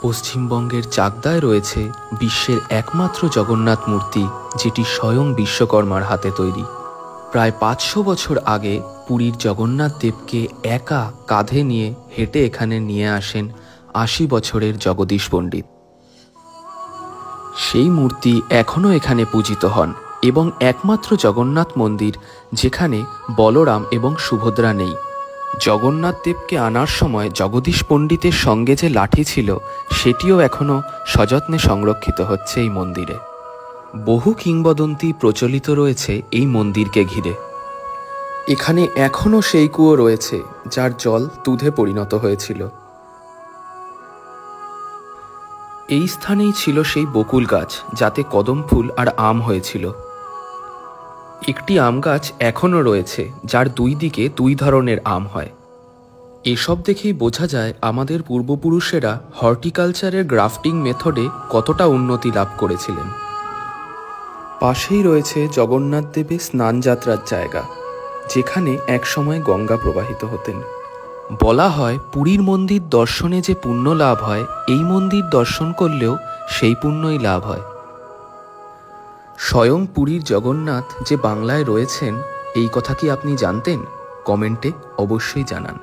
পশ্চিমবঙ্গের চাকদায় রয়েছে বিশ্বের একমাত্র জগন্নাথ মূর্তি, যেটি স্বয়ং বিশ্বকর্মার হাতে তৈরি। প্রায় 500 বছর আগে পুরীর জগন্নাথ দেবকে একা কাঁধে নিয়ে হেঁটে এখানে নিয়ে আসেন 80 বছরের জগদীশ পণ্ডিত। সেই মূর্তি এখনও এখানে পূজিত হন এবং একমাত্র জগন্নাথ মন্দির যেখানে বলরাম এবং সুভদ্রা নেই। জগন্নাথ দেবকে আনার সময় জগদীশ পণ্ডিতের সঙ্গে যে লাঠি ছিল সেটিও এখনও সযত্নে সংরক্ষিত হচ্ছে এই মন্দিরে। বহু কিংবদন্তি প্রচলিত রয়েছে এই মন্দিরকে ঘিরে। এখানে এখনও সেই কুয়ো রয়েছে যার জল দুধে পরিণত হয়েছিল। এই স্থানেই ছিল সেই বকুল গাছ যাতে কদম ফুল আর আম হয়েছিল। একটি আম গাছ এখনও রয়েছে যার দুই দিকে দুই ধরনের আম হয়। এসব দেখেই বোঝা যায় আমাদের পূর্বপুরুষেরা হর্টিকালচারের গ্রাফটিং মেথডে কতটা উন্নতি লাভ করেছিলেন। পাশেই রয়েছে জগন্নাথ দেবের স্নানযাত্রার জায়গা, যেখানে একসময় গঙ্গা প্রবাহিত হতেন। বলা হয় পুরীর মন্দির দর্শনে যে পুণ্য লাভ হয়, এই মন্দির দর্শন করলেও সেই পুণ্যই লাভ হয়। স্বয়ং পুরীর জগন্নাথ যে বাংলায় রয়েছেন, এই কথা কি আপনি জানতেন? কমেন্টে অবশ্যই জানান।